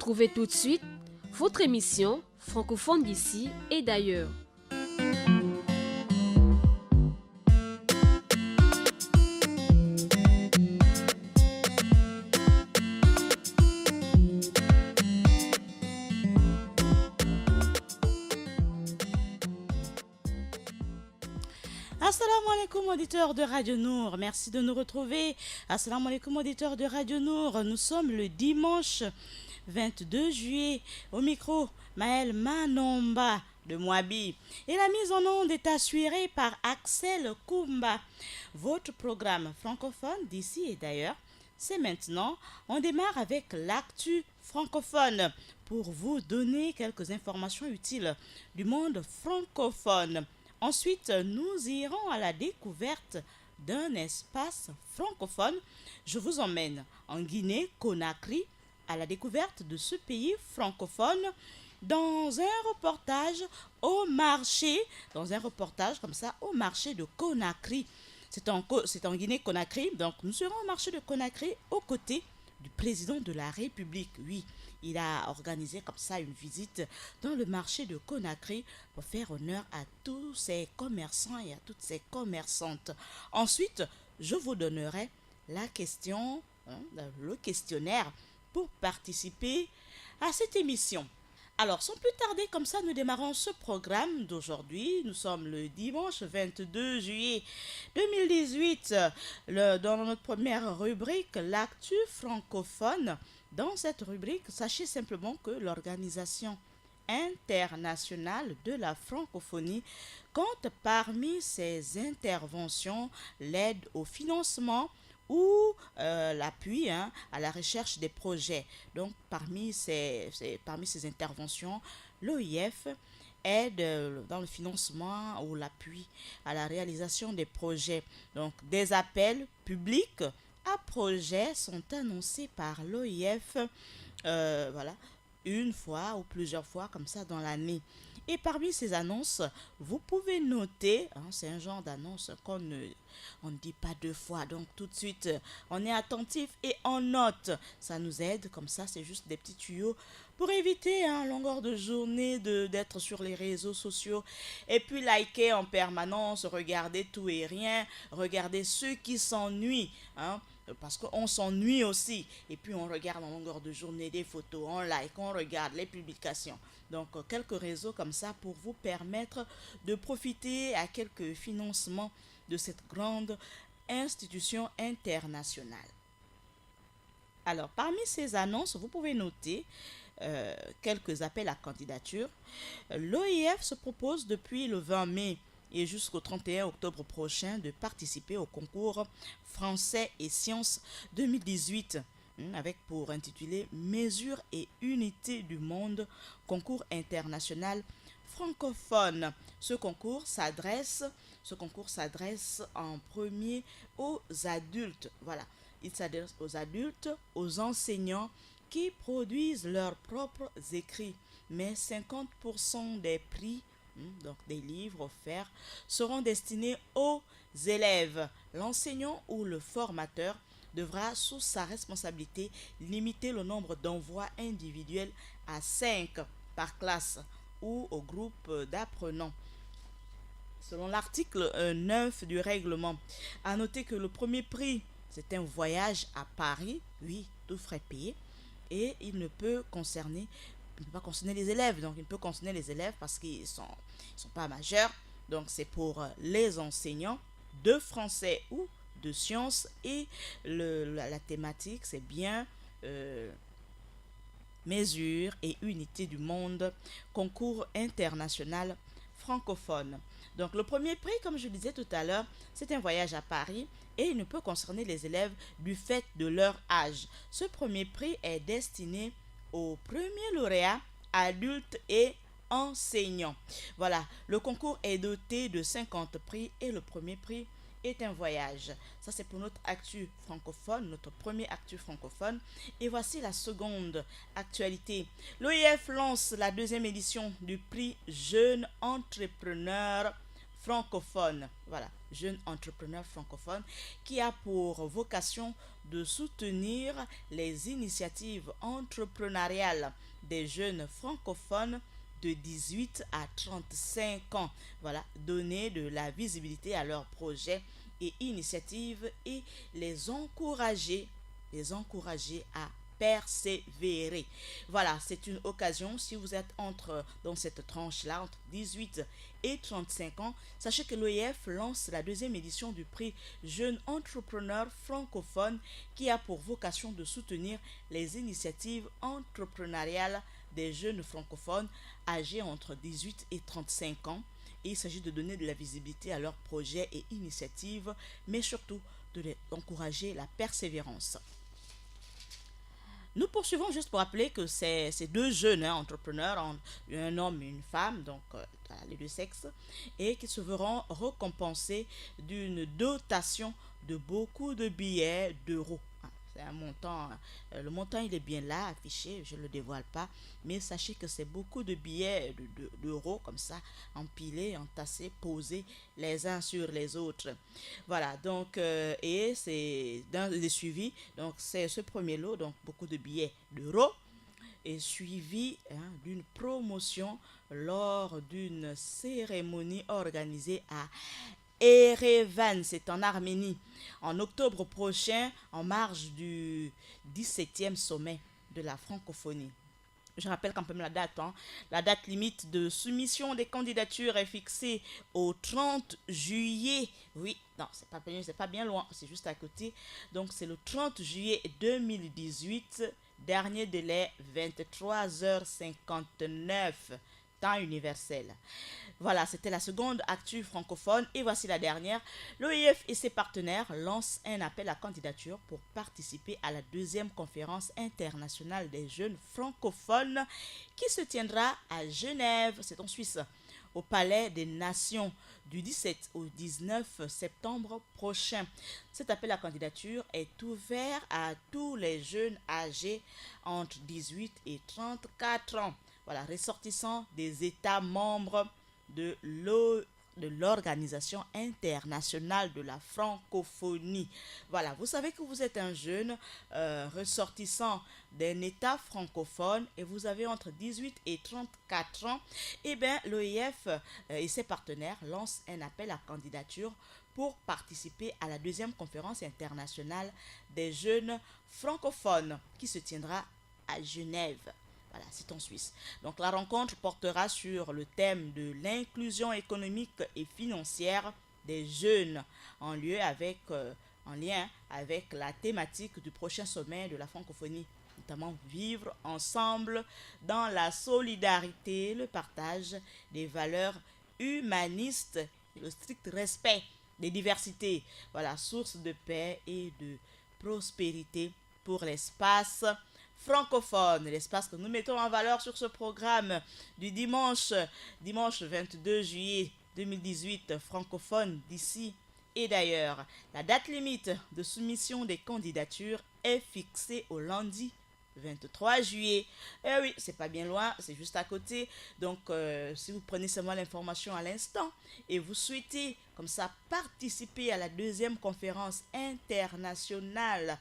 Retrouvez tout de suite votre émission francophone d'ici et d'ailleurs. Assalamu alaikum auditeurs de Radio Nour, merci de nous retrouver. Assalamu alaikum auditeurs de Radio Nour, nous sommes le dimanche 22 juillet. Au micro, Maël Manomba de Moabi. Et la mise en onde est assurée par Axel Koumba. Votre programme francophone d'ici et d'ailleurs, c'est maintenant. On démarre avec l'actu francophone pour vous donner quelques informations utiles du monde francophone. Ensuite, nous irons à la découverte d'un espace francophone. Je vous emmène en Guinée-Conakry à la découverte de ce pays francophone dans un reportage au marché, au marché de Conakry. C'est en Guinée-Conakry, donc nous serons au marché de Conakry aux côtés du président de la République. Oui, il a organisé comme ça une visite dans le marché de Conakry pour faire honneur à tous ces commerçants et à toutes ces commerçantes. Ensuite, je vous donnerai la question, le questionnaire pour participer à cette émission. Alors, sans plus tarder, comme ça, nous démarrons ce programme d'aujourd'hui. Nous sommes le dimanche 22 juillet 2018. Dans notre première rubrique, l'actu francophone. Dans cette rubrique, sachez simplement que l'Organisation internationale de la francophonie compte parmi ses interventions l'aide au financement ou l'appui à la recherche des projets. Donc, parmi ces interventions, l'OIF aide dans le financement ou l'appui à la réalisation des projets. Donc, des appels publics à projets sont annoncés par l'OIF, une fois ou plusieurs fois comme ça dans l'année. Et parmi ces annonces, vous pouvez noter, c'est un genre d'annonce qu'on ne dit pas deux fois, donc tout de suite, on est attentif et on note. Ça nous aide, comme ça, c'est juste des petits tuyaux pour éviter à longueur de journée d'être sur les réseaux sociaux et puis liker en permanence, regarder tout et rien, regarder ceux qui s'ennuient, parce qu'on s'ennuie aussi. Et puis on regarde en longueur de journée des photos, on like, on regarde les publications. Donc quelques réseaux comme ça pour vous permettre de profiter à quelques financements de cette grande institution internationale. Alors parmi ces annonces, vous pouvez noter quelques appels à candidature. L'OIF se propose depuis le 20 mai et jusqu'au 31 octobre prochain de participer au concours français et sciences 2018 avec pour intitulé Mesures et unités du monde, concours international francophone. Ce concours s'adresse en premier aux adultes. Voilà, il s'adresse aux adultes, aux enseignants qui produisent leurs propres écrits, mais 50% des prix, donc des livres offerts, seront destinés aux élèves. L'enseignant ou le formateur devra, sous sa responsabilité, limiter le nombre d'envois individuels à 5 par classe ou au groupe d'apprenants. Selon l'article 9 du règlement, à noter que le premier prix, c'est un voyage à Paris, oui, tout frais payé, et il ne peut pas concerner les élèves. Donc, il peut concerner les élèves parce qu'ils sont pas majeurs. Donc, c'est pour les enseignants de français ou de sciences. Et la thématique, c'est bien mesures et unités du monde, concours international francophone. Donc, le premier prix, comme je disais tout à l'heure, c'est un voyage à Paris et il ne peut concerner les élèves du fait de leur âge. Ce premier prix est destiné aux premiers lauréats, adultes et enseignants. Voilà, le concours est doté de 50 prix et le premier prix est un voyage. Ça, c'est pour notre actu francophone, notre premier actu francophone. Et voici la seconde actualité. L'OIF lance la deuxième édition du prix Jeune Entrepreneur francophone. Voilà, jeune entrepreneur francophone qui a pour vocation de soutenir les initiatives entrepreneuriales des jeunes francophones de 18 à 35 ans. Voilà, donner de la visibilité à leurs projets et initiatives et les encourager à persévérer. Voilà, c'est une occasion, si vous êtes dans cette tranche-là, entre 18 et 35 ans, sachez que l'OIF lance la deuxième édition du prix Jeune Entrepreneur Francophone qui a pour vocation de soutenir les initiatives entrepreneuriales des jeunes francophones âgés entre 18 et 35 ans. Et il s'agit de donner de la visibilité à leurs projets et initiatives, mais surtout d'encourager la persévérance. Nous poursuivons juste pour rappeler que ces deux jeunes entrepreneurs, un homme et une femme, donc les deux sexes, et qui se verront récompensés d'une dotation de beaucoup de billets d'euros. C'est un montant, le montant il est bien là affiché, je ne le dévoile pas, mais sachez que c'est beaucoup de billets d'euros comme ça, empilés, entassés, posés les uns sur les autres. Voilà, donc, et c'est dans les suivis, donc c'est ce premier lot, donc beaucoup de billets d'euros, est suivi d'une promotion lors d'une cérémonie organisée à Erevan, c'est en Arménie, en octobre prochain, en marge du 17e sommet de la francophonie. Je rappelle quand même la date. La date limite de soumission des candidatures est fixée au 30 juillet. Oui, non, c'est pas bien loin, c'est juste à côté. Donc c'est le 30 juillet 2018, dernier délai 23h59, temps universel. Voilà, c'était la seconde actu francophone et voici la dernière. L'OIF et ses partenaires lancent un appel à candidature pour participer à la deuxième conférence internationale des jeunes francophones qui se tiendra à Genève, c'est en Suisse, au Palais des Nations du 17 au 19 septembre prochain. Cet appel à candidature est ouvert à tous les jeunes âgés entre 18 et 34 ans. Voilà, ressortissants des États membres de l'Organisation internationale de la francophonie. Voilà, vous savez que vous êtes un jeune ressortissant d'un État francophone et vous avez entre 18 et 34 ans. Eh bien, l'OIF et ses partenaires lancent un appel à candidature pour participer à la deuxième conférence internationale des jeunes francophones qui se tiendra à Genève. Voilà, c'est en Suisse. Donc la rencontre portera sur le thème de l'inclusion économique et financière des jeunes en lien avec la thématique du prochain sommet de la francophonie, notamment vivre ensemble dans la solidarité, le partage des valeurs humanistes et le strict respect des diversités. Voilà, source de paix et de prospérité pour l'espace francophone, l'espace que nous mettons en valeur sur ce programme du dimanche 22 juillet 2018, francophone d'ici et d'ailleurs. La date limite de soumission des candidatures est fixée au lundi 23 juillet. Eh oui, c'est pas bien loin, c'est juste à côté. Donc, si vous prenez seulement l'information à l'instant et vous souhaitez comme ça participer à la deuxième conférence internationale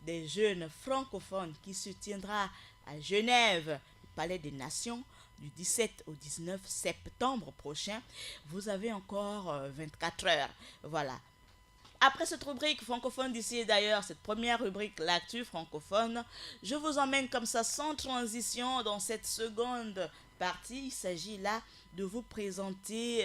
des jeunes francophones qui se tiendra à Genève, au Palais des Nations, du 17 au 19 septembre prochain, vous avez encore 24 heures. Voilà. Après cette rubrique francophone d'ici et d'ailleurs, cette première rubrique, l'actu francophone, je vous emmène comme ça sans transition dans cette seconde partie. Il s'agit là de vous présenter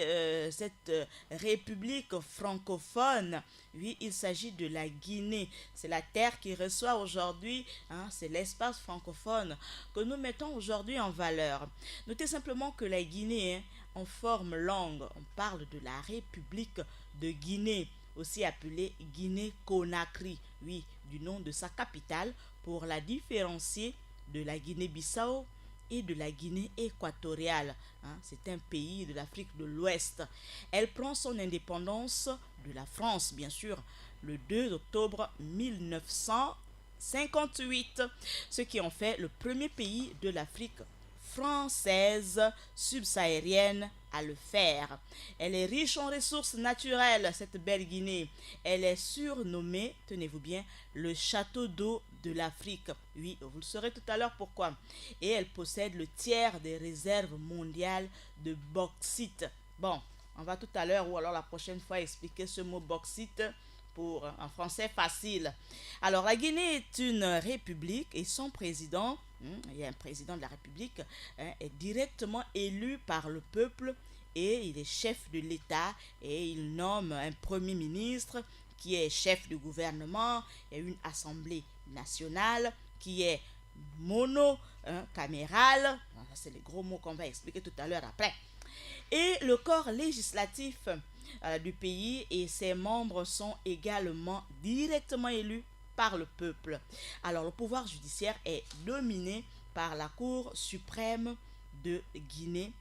cette république francophone. Oui, il s'agit de la Guinée. C'est la terre qui reçoit aujourd'hui, c'est l'espace francophone que nous mettons aujourd'hui en valeur. Notez simplement que la Guinée, en forme longue, on parle de la République de Guinée, aussi appelée Guinée-Conakry, oui, du nom de sa capitale, pour la différencier de la Guinée-Bissau et de la Guinée équatoriale. C'est un pays de l'Afrique de l'Ouest. Elle prend son indépendance de la France, bien sûr, le 2 octobre 1958, ce qui en fait le premier pays de l'Afrique française subsaharienne à le faire. Elle est riche en ressources naturelles, cette belle Guinée. Elle est surnommée, tenez-vous bien, le château d'eau de l'Afrique. Oui, vous le saurez tout à l'heure pourquoi. Et elle possède le tiers des réserves mondiales de bauxite. Bon, on va tout à l'heure ou alors la prochaine fois expliquer ce mot bauxite pour en français facile. Alors la Guinée est une république et son président, il y a un président de la République, est directement élu par le peuple et il est chef de l'État et il nomme un premier ministre qui est chef du gouvernement. Il y a une assemblée nationale qui est monocamérale. C'est les gros mots qu'on va expliquer tout à l'heure après. Et le corps législatif du pays et ses membres sont également directement élus par le peuple. Alors le pouvoir judiciaire est dominé par la Cour suprême de Guinée,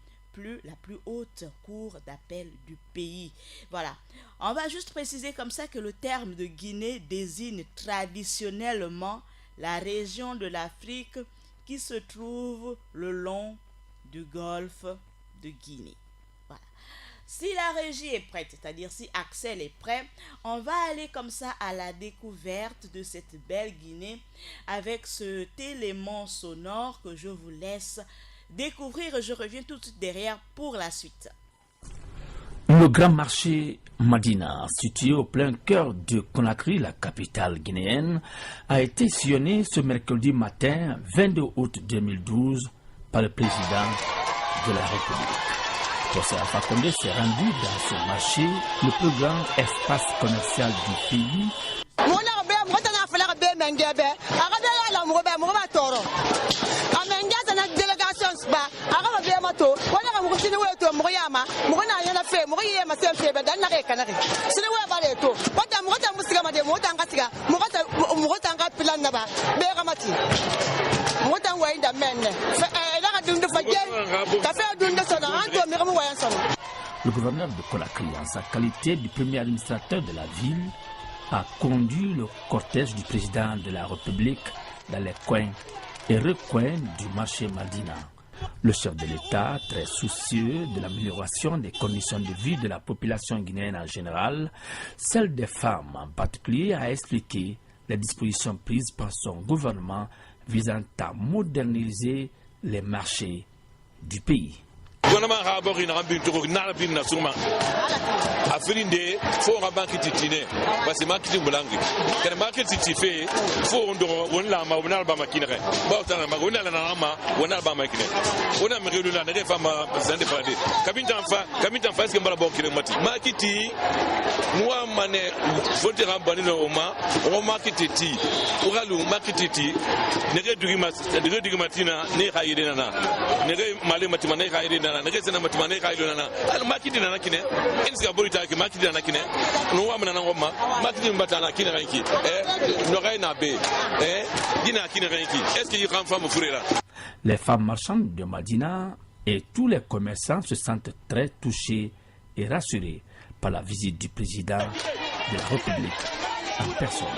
la plus haute cour d'appel du pays. Voilà. On va juste préciser comme ça que le terme de Guinée désigne traditionnellement la région de l'Afrique qui se trouve le long du golfe de Guinée. Voilà. Si la régie est prête, c'est-à-dire si Axel est prêt, on va aller comme ça à la découverte de cette belle Guinée avec cet élément sonore que je vous laisse découvrir. Je reviens tout de suite derrière pour la suite. Le grand marché Madina, situé au plein cœur de Conakry, la capitale guinéenne, a été sillonné ce mercredi matin 22 août 2012 par le président de la République. José Alpha Condé s'est rendu dans ce marché, le plus grand espace commercial du pays. Le gouverneur de Conakry, en sa qualité du premier administrateur de la ville, a conduit le cortège du président de la République dans les coins et recoins du marché Madina. Le chef de l'État, très soucieux de l'amélioration des conditions de vie de la population guinéenne en général, celle des femmes en particulier, a expliqué les dispositions prises par son gouvernement visant à moderniser les marchés du pays. Gouvernement rabori na bin to na bin na suma afirinde fo ga banki titine parce market mulangi ken market titife fo ndo wonna ma wonna ba makine ba tana ma wonna na ma wonna ba makine wonna me relu na de fama president parade kabinta fa est-ce que mbala bokire mati marketi moi mané voter rabani no ma o marketi o galu marketi ne redugi matina ne khayide na ne re male matima ne khayide na ne resena matimane kailo na al makidi na nakine inska borita ki makidi na nakine no wa mena ngoma makidi mbata na kine ranki no gaina be dina kine ranki est-ce que y kan femme furera. Les femmes marchandes de Madina et tous les commerçants se sentent très touchés et rassurés par la visite du président de la République en personne.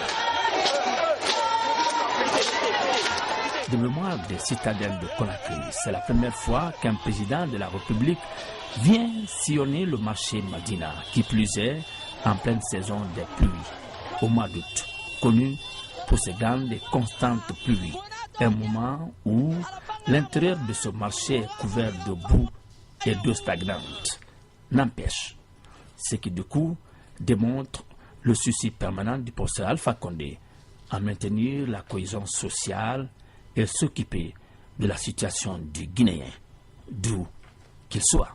De mémoire des citadins de Conakry, c'est la première fois qu'un président de la République vient sillonner le marché Madina, qui plus est en pleine saison des pluies, au mois d'août, connu pour ses grandes et constantes pluies, un moment où l'intérieur de ce marché est couvert de boue et d'eau stagnante. N'empêche, ce qui du coup démontre le souci permanent du professeur Alpha Condé à maintenir la cohésion sociale et s'occuper de la situation du Guinéen, d'où qu'il soit.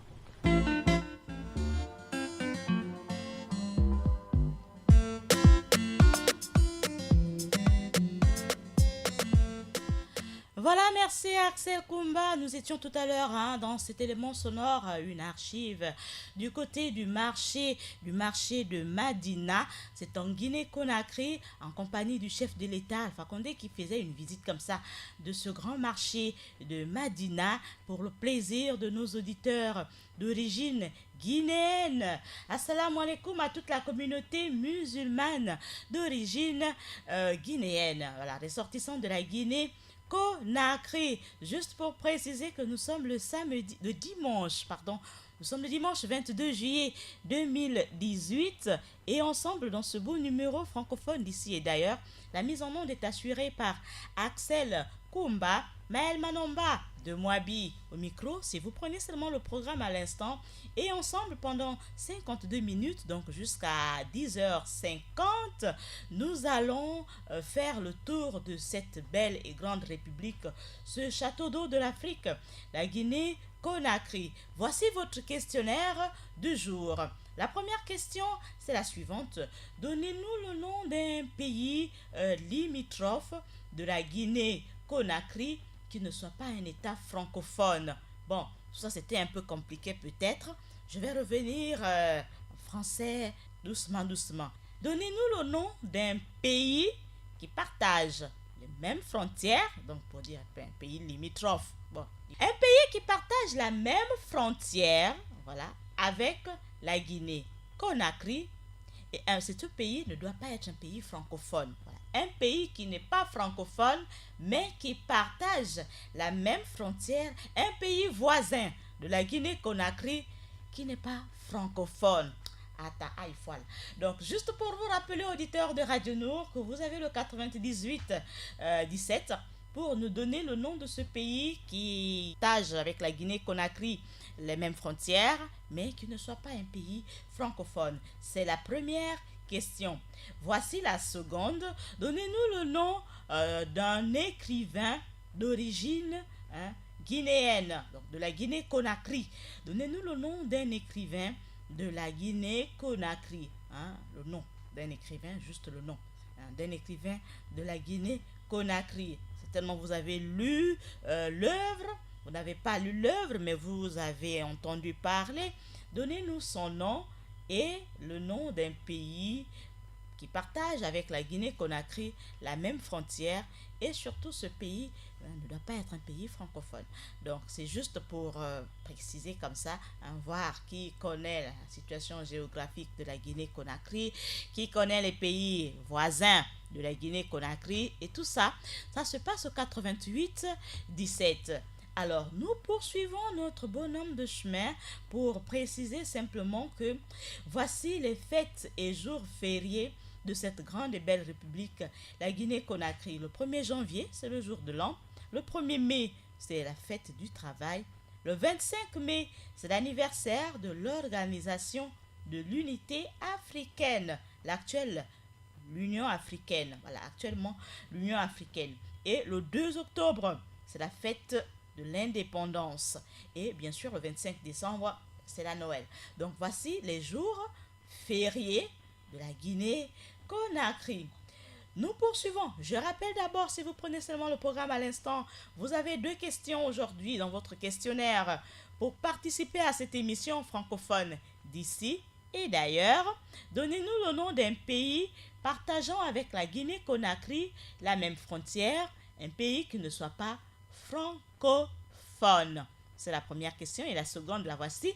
Voilà, merci Axel Kumba. Nous étions tout à l'heure dans cet élément sonore, une archive du côté du marché de Madina. C'est en Guinée-Conakry, en compagnie du chef de l'État, Alpha Condé, qui faisait une visite comme ça de ce grand marché de Madina pour le plaisir de nos auditeurs d'origine guinéenne. Assalamu alaikum à toute la communauté musulmane d'origine guinéenne. Voilà, ressortissants de la Guinée Conakry. Juste pour préciser que nous sommes le dimanche, nous sommes le dimanche 22 juillet 2018 et ensemble dans ce beau numéro francophone d'ici et d'ailleurs, la mise en onde est assurée par Axel Kumba, Maël Manomba de Moabi au micro. Si vous prenez seulement le programme à l'instant et ensemble pendant 52 minutes, donc jusqu'à 10h50, nous allons faire le tour de cette belle et grande république, ce château d'eau de l'Afrique, la Guinée-Conakry. Voici votre questionnaire du jour. La première question, c'est la suivante. Donnez-nous le nom d'un pays limitrophe de la Guinée-Conakry qui ne soit pas un État francophone. Bon, tout ça c'était un peu compliqué peut-être. Je vais revenir en français doucement. Donnez-nous le nom d'un pays qui partage les mêmes frontières, donc pour dire un pays limitrophe. Bon, un pays qui partage la même frontière, voilà, avec la Guinée-Conakry. Et ce pays ne doit pas être un pays francophone. Voilà. Un pays qui n'est pas francophone, mais qui partage la même frontière, un pays voisin de la Guinée-Conakry qui n'est pas francophone. Donc, juste pour vous rappeler, auditeurs de Radio Nour, que vous avez le 98-17 pour nous donner le nom de ce pays qui partage avec la Guinée-Conakry les mêmes frontières, mais qui ne soit pas un pays francophone. C'est la première question. Voici la seconde. Donnez-nous le nom d'un écrivain d'origine guinéenne, donc de la Guinée-Conakry. Donnez-nous le nom d'un écrivain de la Guinée-Conakry. Le nom d'un écrivain, juste le nom d'un écrivain de la Guinée-Conakry. Certainement, vous avez lu l'œuvre. Vous n'avez pas lu l'œuvre, mais vous avez entendu parler. Donnez-nous son nom et le nom d'un pays qui partage avec la Guinée-Conakry la même frontière. Et surtout, ce pays ne doit pas être un pays francophone. Donc, c'est juste pour préciser comme ça, voir qui connaît la situation géographique de la Guinée-Conakry, qui connaît les pays voisins de la Guinée-Conakry. Et tout ça, ça se passe au 88-17. Alors, nous poursuivons notre bonhomme de chemin pour préciser simplement que voici les fêtes et jours fériés de cette grande et belle république, la Guinée-Conakry. Le 1er janvier, c'est le jour de l'an. Le 1er mai, c'est la fête du travail. Le 25 mai, c'est l'anniversaire de l'organisation de l'unité africaine, l'actuelle l'Union africaine. Voilà, actuellement l'Union africaine. Et le 2 octobre, c'est la fête de l'indépendance. Et bien sûr, le 25 décembre, c'est la Noël. Donc, voici les jours fériés de la Guinée-Conakry. Nous poursuivons. Je rappelle d'abord, si vous prenez seulement le programme à l'instant, vous avez 2 questions aujourd'hui dans votre questionnaire pour participer à cette émission francophone d'ici et d'ailleurs. Donnez-nous le nom d'un pays partageant avec la Guinée-Conakry la même frontière, un pays qui ne soit pas francophone. C'est la première question et la seconde, la voici.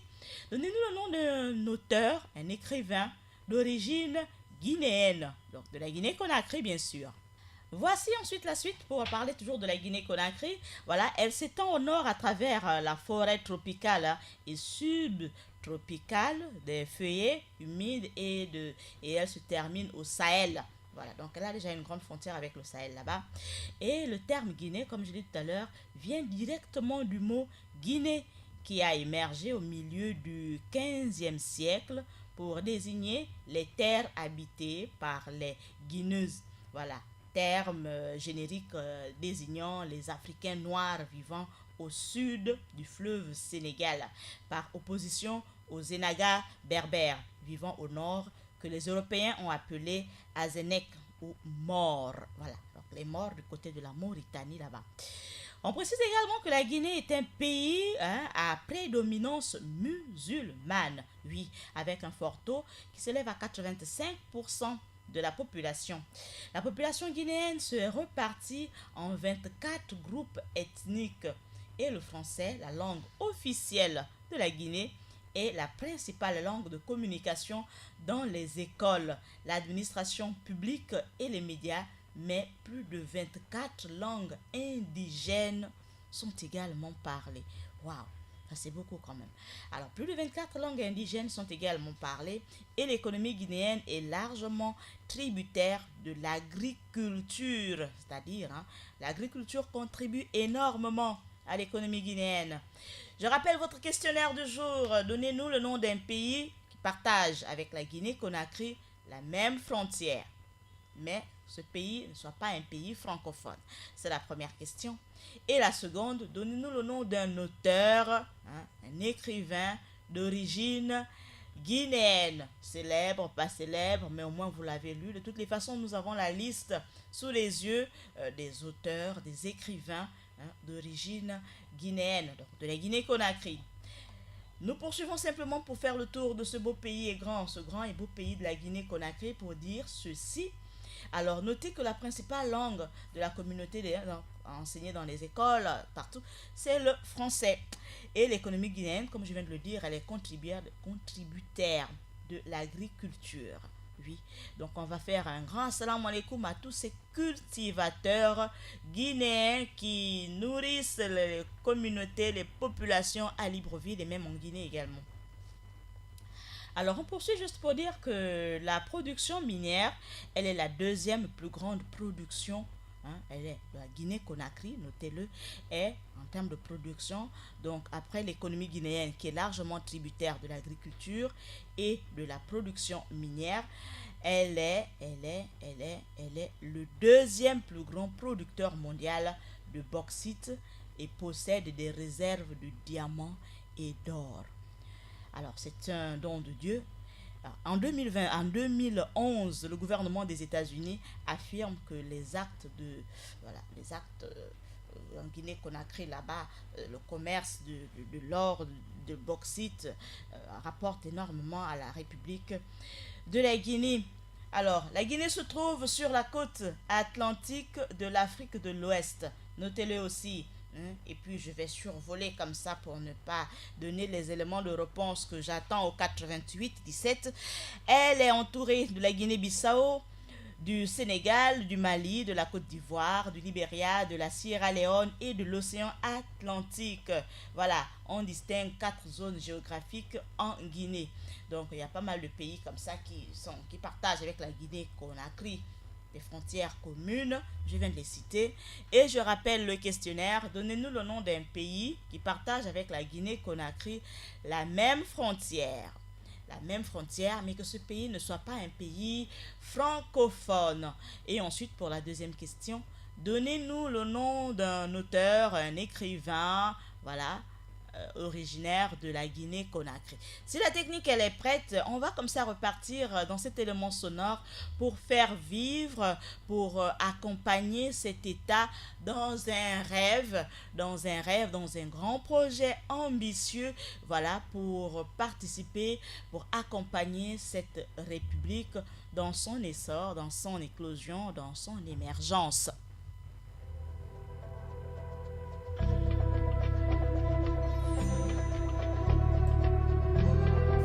Donnez-nous le nom d'un auteur, un écrivain d'origine guinéenne, donc de la Guinée-Conakry bien sûr. Voici ensuite la suite pour parler toujours de la Guinée-Conakry. Voilà, elle s'étend au nord à travers la forêt tropicale et subtropicale des feuillets humides et elle se termine au Sahel. Voilà, donc elle a déjà une grande frontière avec le Sahel là-bas. Et le terme Guinée, comme je l'ai dit tout à l'heure, vient directement du mot Guinée qui a émergé au milieu du 15e siècle pour désigner les terres habitées par les Guineuses. Voilà, terme générique désignant les Africains noirs vivant au sud du fleuve Sénégal, par opposition aux Zénagas berbères vivant au nord, que les Européens ont appelés Azénèques ou Maures. Voilà, donc les Maures du côté de la Mauritanie là-bas. On précise également que la Guinée est un pays à prédominance musulmane, oui, avec un fort taux qui s'élève à 85% de la population. La population guinéenne se répartit en 24 groupes ethniques et le français, la langue officielle de la Guinée, est la principale langue de communication dans les écoles, l'administration publique et les médias mais plus de 24 langues indigènes sont également parlées. Waouh, ça c'est beaucoup quand même. Alors, plus de 24 langues indigènes sont également parlées et l'économie guinéenne est largement tributaire de l'agriculture. C'est-à-dire, l'agriculture contribue énormément à l'économie guinéenne. Je rappelle votre questionnaire du jour. Donnez-nous le nom d'un pays qui partage avec la Guinée-Conakry la même frontière, mais ce pays ne soit pas un pays francophone. C'est la première question. Et la seconde, donnez-nous le nom d'un auteur, un écrivain d'origine guinéenne. Célèbre, pas célèbre, mais au moins vous l'avez lu. De toutes les façons, nous avons la liste sous les yeux des auteurs, des écrivains d'origine guinéenne, donc de la Guinée-Conakry. Nous poursuivons simplement pour faire le tour de ce beau pays et ce grand et beau pays de la Guinée-Conakry pour dire ceci. Alors, notez que la principale langue de la communauté enseignée dans les écoles, partout, c'est le français. Et l'économie guinéenne, comme je viens de le dire, elle est contributaire de l'agriculture. Oui, donc on va faire un grand salam alaikum à tous ces cultivateurs guinéens qui nourrissent les communautés, les populations à Libreville et même en Guinée également. Alors on poursuit juste pour dire que la production minière, elle est la deuxième plus grande production. Elle est de la Guinée-Conakry, notez-le, est en termes de production, donc après l'économie guinéenne qui est largement tributaire de l'agriculture et de la production minière, elle est le deuxième plus grand producteur mondial de bauxite et possède des réserves de diamants et d'or. Alors c'est un don de Dieu. En 2011, le gouvernement des États-Unis affirme que les actes en Guinée-Conakry, là-bas, le commerce de l'or, de bauxite, rapporte énormément à la République de la Guinée. Alors, la Guinée se trouve sur la côte atlantique de l'Afrique de l'Ouest. Notez-le aussi. Et puis je vais survoler comme ça pour ne pas donner les éléments de réponse que j'attends au 88-17. Elle est entourée de la Guinée-Bissau, du Sénégal, du Mali, de la Côte d'Ivoire, du Libéria, de la Sierra Leone et de l'océan Atlantique. Voilà, on distingue 4 zones géographiques en Guinée. Donc il y a pas mal de pays comme ça qui partagent avec la Guinée-Conakry des frontières communes, je viens de les citer, et je rappelle le questionnaire. Donnez-nous le nom d'un pays qui partage avec la Guinée-Conakry la même frontière, mais que ce pays ne soit pas un pays francophone. Et ensuite, pour la deuxième question, donnez-nous le nom d'un auteur, un écrivain, voilà, originaire de la Guinée-Conakry. Si la technique elle est prête, on va comme ça repartir dans cet élément sonore pour faire vivre, pour accompagner cet état dans un rêve, dans un grand projet ambitieux, voilà, pour participer, pour accompagner cette république dans son essor, dans son éclosion, dans son émergence.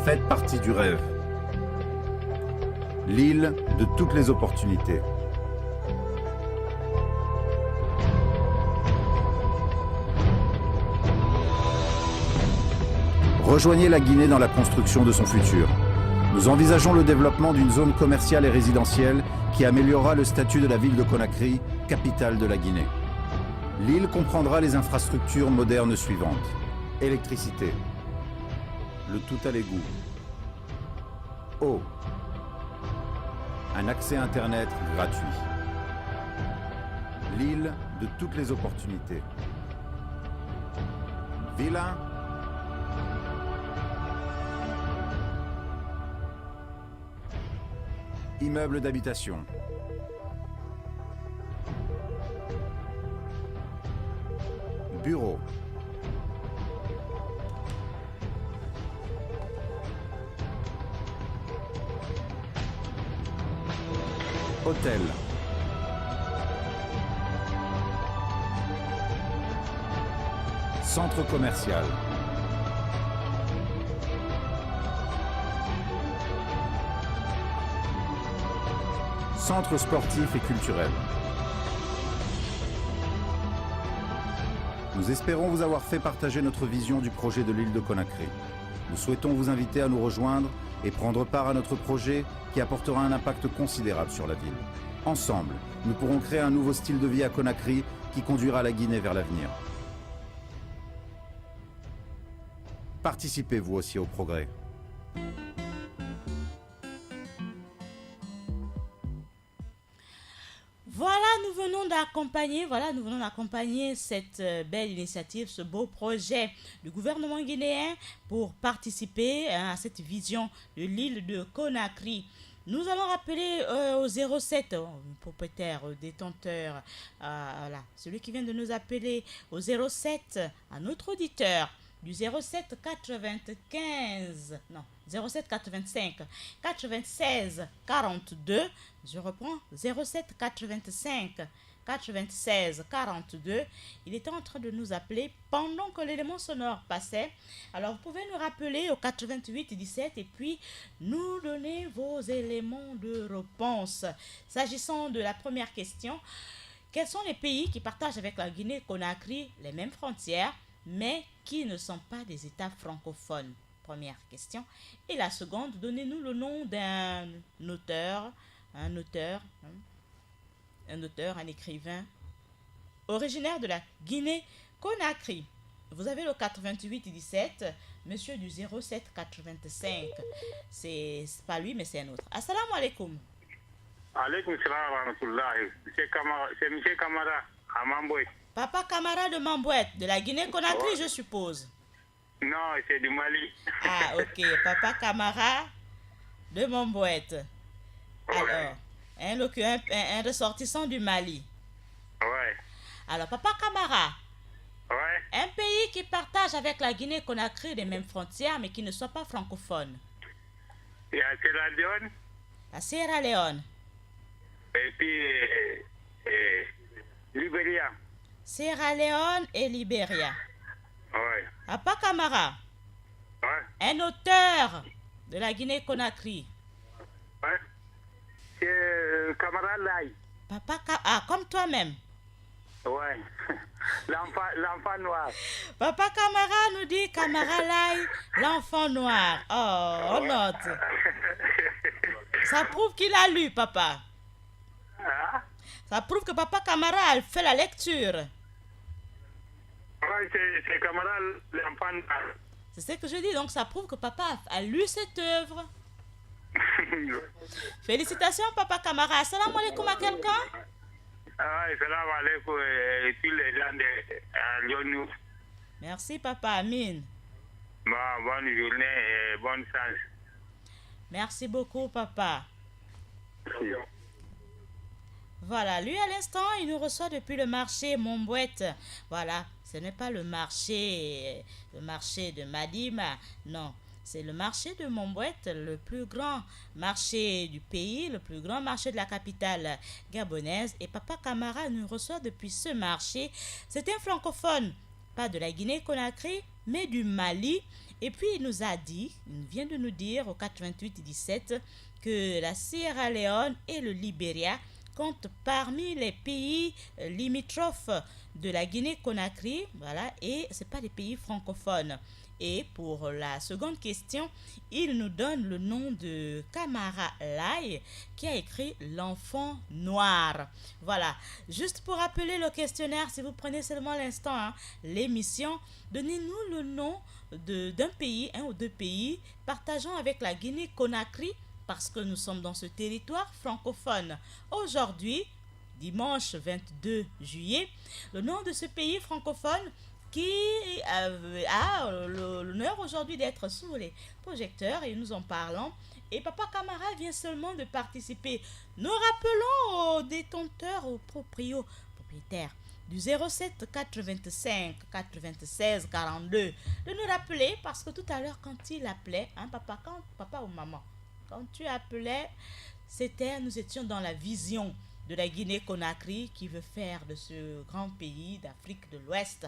Faites partie du rêve. L'île de toutes les opportunités. Rejoignez la Guinée dans la construction de son futur. Nous envisageons le développement d'une zone commerciale et résidentielle qui améliorera le statut de la ville de Conakry, capitale de la Guinée. L'île comprendra les infrastructures modernes suivantes. Électricité. Le tout à l'égout. Eau. Un accès Internet gratuit. L'île de toutes les opportunités. Villa. Immeuble d'habitation. Bureau. Hôtel. Centre commercial. Centre sportif et culturel. Nous espérons vous avoir fait partager notre vision du projet de l'île de Conakry. Nous souhaitons vous inviter à nous rejoindre et prendre part à notre projet qui apportera un impact considérable sur la ville. Ensemble, nous pourrons créer un nouveau style de vie à Conakry qui conduira la Guinée vers l'avenir. Participez vous aussi au progrès. Nous venons d'accompagner cette belle initiative, ce beau projet du gouvernement guinéen pour participer à cette vision de l'île de Conakry. Nous allons rappeler au 07, propriétaire, détenteur, voilà, celui qui vient de nous appeler au 07, à notre auditeur du 07 95, non, 07 85 96 42, je reprends, 07 85 96 42, il était en train de nous appeler pendant que l'élément sonore passait. Alors vous pouvez nous rappeler au 88 17 et puis nous donner vos éléments de réponse. S'agissant de la première question, quels sont les pays qui partagent avec la Guinée-Conakry les mêmes frontières mais qui ne sont pas des États francophones? Première question. Et la seconde, donnez-nous le nom d'un auteur, un écrivain originaire de la Guinée-Conakry. Vous avez le 88 17, monsieur du 07 85. C'est pas lui, mais c'est un autre. Assalamu alaikum. Alaikum salam wa rahmatullahi. C'est monsieur Kamara à Mambouet. Papa Camara de Mambouet, de la Guinée-Conakry, je suppose. Non, c'est du Mali. Ah, ok. Papa Camara de Mambouet. Alors, un ressortissant du Mali. Ouais. Alors, Papa Camara. Ouais. Un pays qui partage avec la Guinée-Conakry les mêmes frontières, mais qui ne soit pas francophone. Il y a Sierra Leone. La Sierra Leone. Et puis, Libéria. Sierra Leone et Libéria. Ouais. Papa Camara. Ouais. Un auteur de la Guinée-Conakry. Ouais. C'est Camara Lai. Ah, comme toi-même. Ouais. L'enfant noir. Papa Camara nous dit Camara Lai, l'enfant noir. Oh, on note. Ça prouve qu'il a lu, papa. Ah? Ça prouve que Papa Camara a fait la lecture. Ouais, c'est Camara l'enfant noir. C'est ce que je dis, donc ça prouve que papa a lu cette œuvre. Félicitations, Papa Camara. Assalamu alaikum à quelqu'un? Salam alaikum et tous les gens de Lyon. Merci, Papa. Amin. Bonne journée et bonne chance. Merci beaucoup, Papa. Merci. Voilà, lui à l'instant, il nous reçoit depuis le marché Montbouette. Voilà, ce n'est pas le marché de Madima, non. C'est le marché de Montbouette, le plus grand marché du pays, le plus grand marché de la capitale gabonaise. Et Papa Camara nous reçoit depuis ce marché. C'est un francophone, pas de la Guinée-Conakry, mais du Mali. Et puis il nous a dit, il vient de nous dire au 88 17 que la Sierra Leone et le Libéria comptent parmi les pays limitrophes de la Guinée-Conakry, voilà, et ce pas des pays francophones. Et pour la seconde question, il nous donne le nom de Camara Lai qui a écrit L'enfant noir. Voilà, juste pour rappeler le questionnaire, si vous prenez seulement l'instant, l'émission, donnez-nous le nom d'un pays, un ou deux pays, partageant avec la Guinée-Conakry, parce que nous sommes dans ce territoire francophone. Aujourd'hui, dimanche 22 juillet, le nom de ce pays francophone qui a l'honneur aujourd'hui d'être sous les projecteurs et nous en parlons. Et Papa Camara vient seulement de participer. Nous rappelons aux détenteurs, aux propriétaires du 07 85 96 42 de nous rappeler, parce que tout à l'heure quand il appelait, papa ou maman, quand tu appelais, nous étions dans la vision de la Guinée-Conakry qui veut faire de ce grand pays d'Afrique de l'Ouest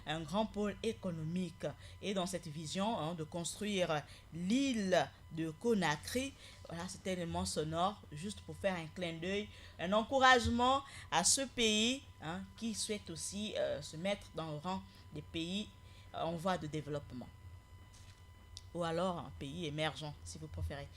un grand pôle économique. Et dans cette vision de construire l'île de Conakry, voilà, c'était un élément sonore juste pour faire un clin d'œil, un encouragement à ce pays qui souhaite aussi se mettre dans le rang des pays en voie de développement. Ou alors un pays émergent, si vous préférez.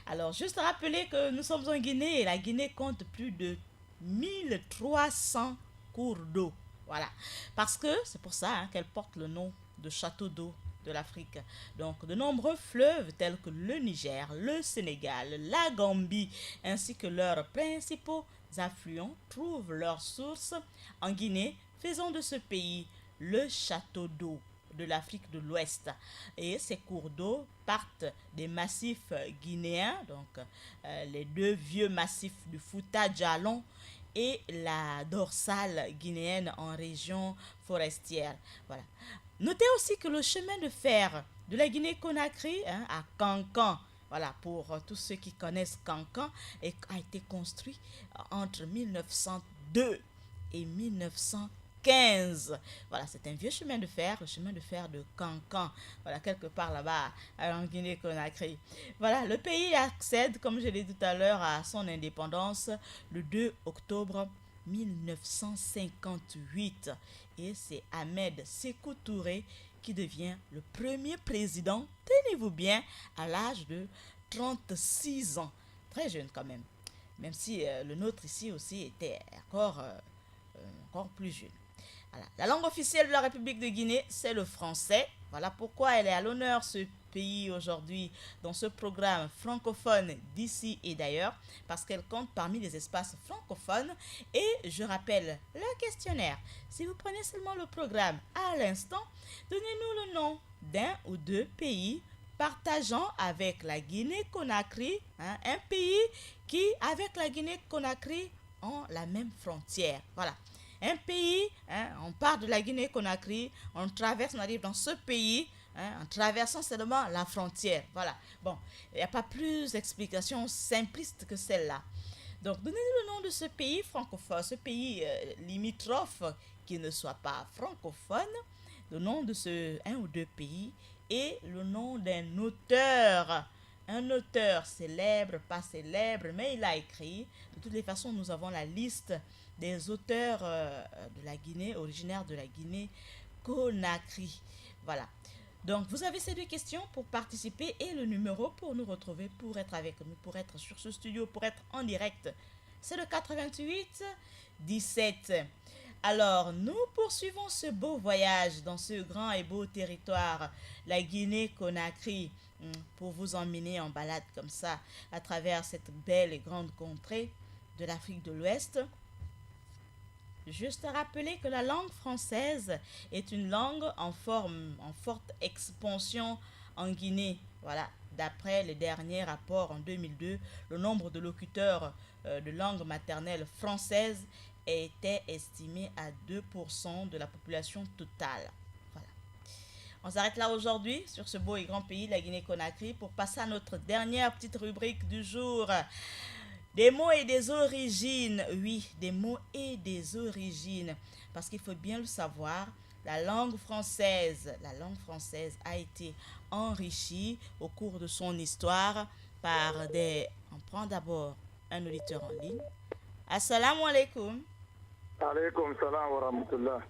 Alors, juste rappeler que nous sommes en Guinée et la Guinée compte plus de 1300 cours d'eau. Voilà. Parce que c'est pour ça qu'elle porte le nom de château d'eau de l'Afrique. Donc, de nombreux fleuves tels que le Niger, le Sénégal, la Gambie, ainsi que leurs principaux affluents trouvent leur source en Guinée, faisant de ce pays le château d'eau de l'Afrique de l'Ouest. Et ces cours d'eau partent des massifs guinéens, donc les deux vieux massifs du Fouta Djallon et la dorsale guinéenne en région forestière. Voilà. Notez aussi que le chemin de fer de la Guinée-Conakry à Kankan, voilà, pour tous ceux qui connaissent Kankan, a été construit entre 1902 et 1915. Voilà, c'est un vieux chemin de fer, le chemin de fer de Kankan, voilà, quelque part là-bas en Guinée-Conakry. Voilà, le pays accède, comme je l'ai dit tout à l'heure, à son indépendance le 2 octobre 1958. Et c'est Ahmed Sékou Touré qui devient le premier président, tenez-vous bien, à l'âge de 36 ans. Très jeune quand même. Même si le nôtre ici aussi était encore plus jeune. Voilà. La langue officielle de la République de Guinée, c'est le français. Voilà pourquoi elle est à l'honneur, ce pays, aujourd'hui, dans ce programme francophone d'ici et d'ailleurs, parce qu'elle compte parmi les espaces francophones. Et je rappelle le questionnaire. Si vous prenez seulement le programme à l'instant, donnez-nous le nom d'un ou deux pays partageant avec la Guinée-Conakry, un pays qui, avec la Guinée-Conakry, ont la même frontière. Voilà. Un pays, on part de la Guinée-Conakry, on traverse, on arrive dans ce pays, en traversant seulement la frontière. Voilà. Bon, il n'y a pas plus d'explication simpliste que celle-là. Donc, donnez-nous le nom de ce pays francophone, ce pays limitrophe qui ne soit pas francophone, le nom de ce un ou deux pays et le nom d'un auteur. Un auteur célèbre, pas célèbre, mais il a écrit. De toutes les façons, nous avons la liste des auteurs de la Guinée, originaires de la Guinée-Conakry. Voilà. Donc, vous avez ces deux questions pour participer et le numéro pour nous retrouver, pour être avec nous, pour être sur ce studio, pour être en direct. C'est le 88 17. Alors, nous poursuivons ce beau voyage dans ce grand et beau territoire, la Guinée-Conakry, pour vous emmener en balade comme ça, à travers cette belle et grande contrée de l'Afrique de l'Ouest. Juste rappeler que la langue française est une langue en forte expansion en Guinée. Voilà, d'après les derniers rapports en 2002, le nombre de locuteurs de langue maternelle française était estimé à 2% de la population totale. Voilà. On s'arrête là aujourd'hui sur ce beau et grand pays, la Guinée-Conakry, pour passer à notre dernière petite rubrique du jour. Des mots et des origines, oui, des mots et des origines, parce qu'il faut bien le savoir, la langue française a été enrichie au cours de son histoire par des... On prend d'abord un auditeur en ligne. Assalamu alaikum. Alaikum salam wa rahmatullah.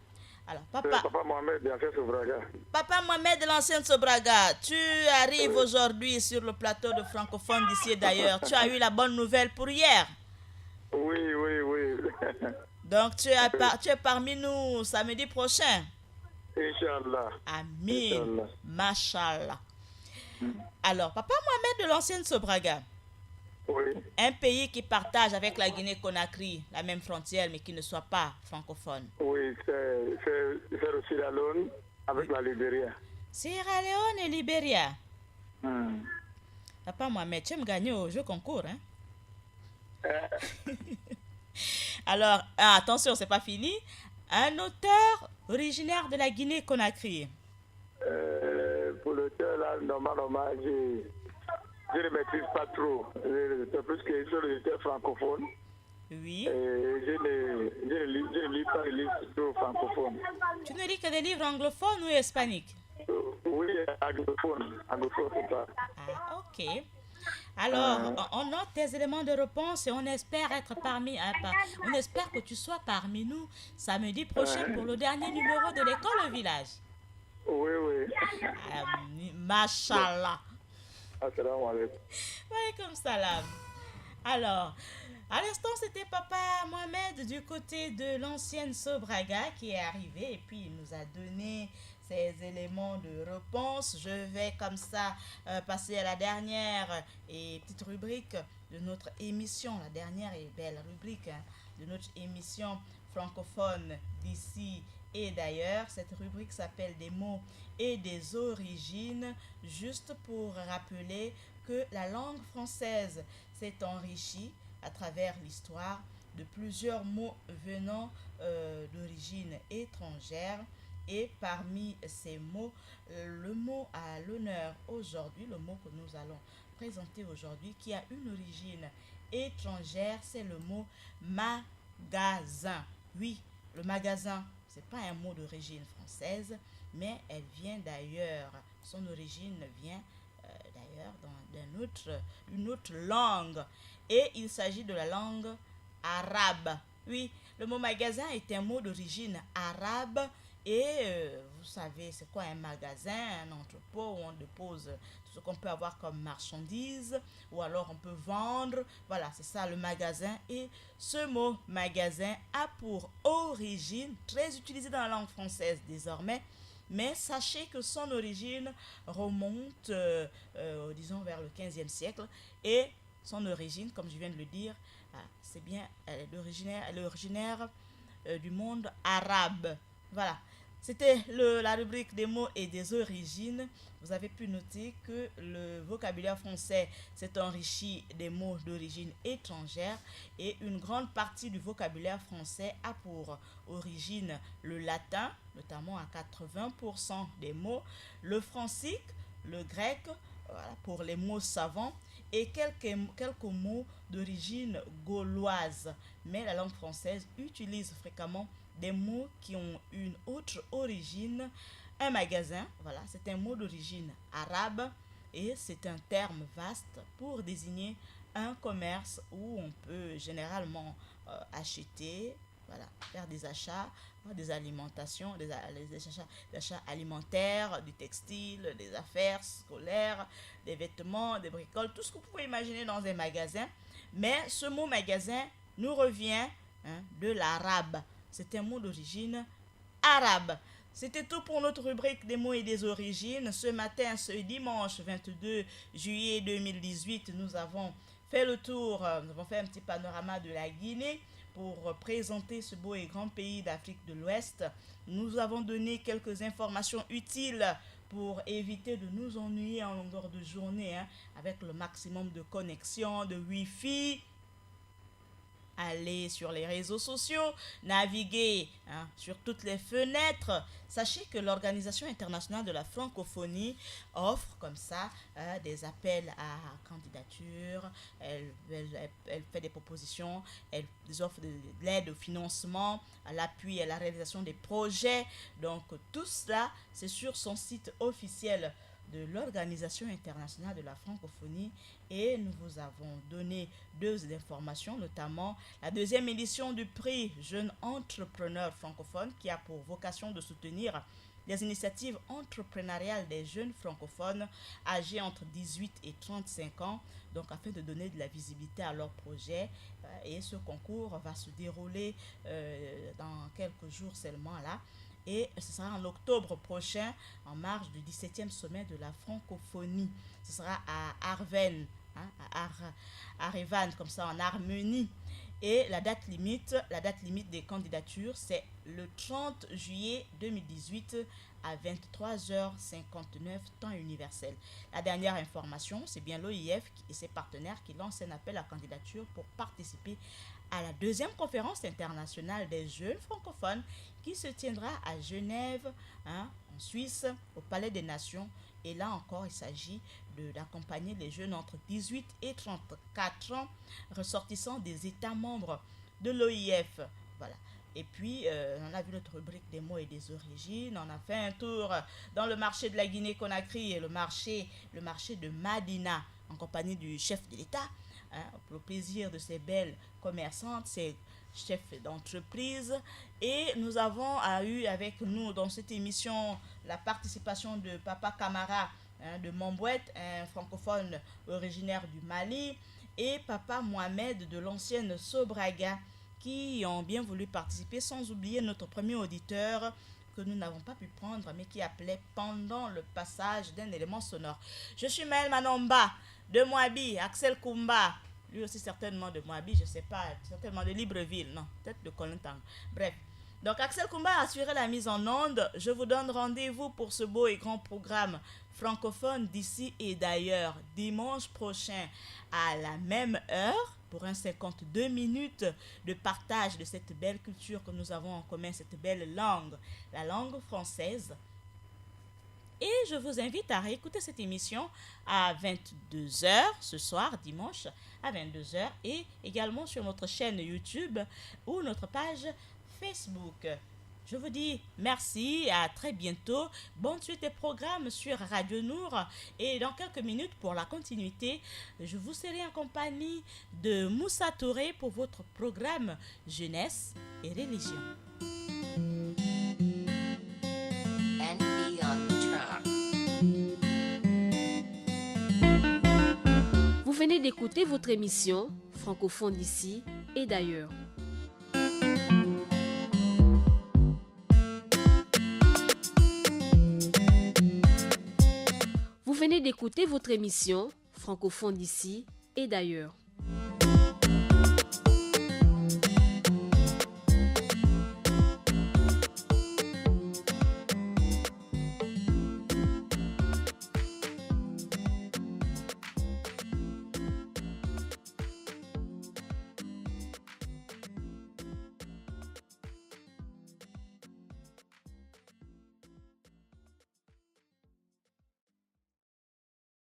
Alors, Papa Mohamed de l'ancien Sobraga. Papa Mohamed de l'ancien Sobraga, tu arrives aujourd'hui sur le plateau de francophone d'ici et d'ailleurs. Tu as eu la bonne nouvelle pour hier. Oui. Donc, tu es parmi nous samedi prochain. Inch'Allah. Amin. Mashallah. Alors, Papa Mohamed de l'ancienne Sobraga. Oui. Un pays qui partage avec la Guinée-Conakry la même frontière, mais qui ne soit pas francophone. Oui, c'est le Sierra Leone avec la Libéria. Sierra Leone et Libéria. Papa Mohamed, tu aimes gagner au jeu concours, hein? Alors, attention, c'est pas fini. Un auteur originaire de la Guinée-Conakry. Pour l'auteur, là, normalement, je ne maîtrise pas trop. C'est plus que sur le auteur francophone. Oui. Je ne lis pas les livres francophones. Tu ne lis que des livres anglophones ou hispaniques? Oui, anglophone, c'est ça. Ah, ok. Alors, on note tes éléments de réponse et on espère être on espère que tu sois parmi nous samedi prochain pour le dernier numéro de l'école au village. Oui, oui. Mashallah. Assalamu alaikum. Comme salam. Alors, à l'instant, c'était Papa Mohamed du côté de l'ancienne Sobraga qui est arrivé et puis il nous a donné ces éléments de réponse. Je vais comme ça passer à la dernière et petite rubrique de notre émission, la dernière et belle rubrique de notre émission francophone d'ici et d'ailleurs. Cette rubrique s'appelle des mots et des origines, juste pour rappeler que la langue française s'est enrichie à travers l'histoire de plusieurs mots venant d'origine étrangère. Et parmi ces mots, le mot à l'honneur aujourd'hui, le mot que nous allons présenter aujourd'hui, qui a une origine étrangère, c'est le mot magasin. Oui, le magasin, c'est pas un mot d'origine française, mais elle vient d'ailleurs, son origine vient d'ailleurs une autre langue. Et il s'agit de la langue arabe. Oui, le mot magasin est un mot d'origine arabe. Et vous savez, c'est quoi un magasin, un entrepôt où on dépose tout ce qu'on peut avoir comme marchandises, ou alors on peut vendre. Voilà, c'est ça le magasin. Et ce mot magasin a pour origine, très utilisé dans la langue française désormais, mais sachez que son origine remonte, disons, vers le 15e siècle. Et son origine, comme je viens de le dire, c'est bien, elle est originaire du monde arabe. Voilà, c'était la rubrique des mots et des origines. Vous avez pu noter que le vocabulaire français s'est enrichi des mots d'origine étrangère et une grande partie du vocabulaire français a pour origine le latin, notamment à 80% des mots, le francique, le grec, voilà, pour les mots savants, et quelques mots d'origine gauloise. Mais la langue française utilise fréquemment des mots qui ont une autre origine. Un magasin, voilà, c'est un mot d'origine arabe et c'est un terme vaste pour désigner un commerce où on peut généralement acheter, voilà, faire des achats, des alimentations, des achats alimentaires, du textile, des affaires scolaires, des vêtements, des bricoles, tout ce que vous pouvez imaginer dans un magasin. Mais ce mot magasin nous revient de l'arabe. C'est un mot d'origine arabe. C'était tout pour notre rubrique des mots et des origines. Ce matin, ce dimanche 22 juillet 2018, nous avons fait le tour, nous avons fait un petit panorama de la Guinée pour présenter ce beau et grand pays d'Afrique de l'Ouest. Nous avons donné quelques informations utiles pour éviter de nous ennuyer en longueur de journée avec le maximum de connexion, de Wi-Fi. Allez sur les réseaux sociaux, naviguez sur toutes les fenêtres. Sachez que l'Organisation internationale de la francophonie offre comme ça des appels à candidature. Elle fait des propositions, elle offre de l'aide au financement, à l'appui et à la réalisation des projets. Donc tout cela, c'est sur son site officiel de l'Organisation internationale de la francophonie et nous vous avons donné deux informations, notamment la deuxième édition du prix Jeune Entrepreneur Francophone qui a pour vocation de soutenir des initiatives entrepreneuriales des jeunes francophones âgés entre 18 et 35 ans, donc afin de donner de la visibilité à leurs projets. Et ce concours va se dérouler dans quelques jours seulement là. Et ce sera en octobre prochain, en marge du 17e sommet de la francophonie. Ce sera à Arven, à Arevan, comme ça en Arménie. Et la date limite des candidatures, c'est le 30 juillet 2018 à 23h59, temps universel. La dernière information, c'est bien l'OIF et ses partenaires qui lancent un appel à candidature pour participer à la deuxième conférence internationale des jeunes francophones qui se tiendra à Genève, en Suisse, au Palais des Nations. Et là encore, il s'agit d'accompagner les jeunes entre 18 et 34 ans, ressortissants des États membres de l'OIF. Voilà. Et puis, on a vu notre rubrique des mots et des origines. On a fait un tour dans le marché de la Guinée-Conakry et le marché de Madina. en compagnie du chef de l'État, pour le plaisir de ces belles commerçantes, ces chefs d'entreprise. Et nous avons eu avec nous dans cette émission la participation de Papa Camara de Montbouette, un francophone originaire du Mali, et Papa Mohamed de l'ancienne Sobraga, qui ont bien voulu participer, sans oublier notre premier auditeur que nous n'avons pas pu prendre, mais qui appelait pendant le passage d'un élément sonore. Je suis Maël Manomba de Moabi, Axel Koumba, lui aussi certainement de Moabi, je ne sais pas, certainement de Libreville, non, peut-être de Kolintang. Bref, donc Axel Koumba a assuré la mise en onde. Je vous donne rendez-vous pour ce beau et grand programme francophone d'ici et d'ailleurs, dimanche prochain à la même heure, pour un 52 minutes de partage de cette belle culture que nous avons en commun, cette belle langue, la langue française. Et je vous invite à réécouter cette émission à 22h ce soir, dimanche, à 22h, et également sur notre chaîne YouTube ou notre page Facebook. Je vous dis merci, à très bientôt. Bonne suite des programmes sur Radio Nour. Et dans quelques minutes, pour la continuité, je vous serai en compagnie de Moussa Touré pour votre programme Jeunesse et Religion. Vous venez d'écouter votre émission Francophone d'ici et d'ailleurs. Vous venez d'écouter votre émission Francophone d'ici et d'ailleurs.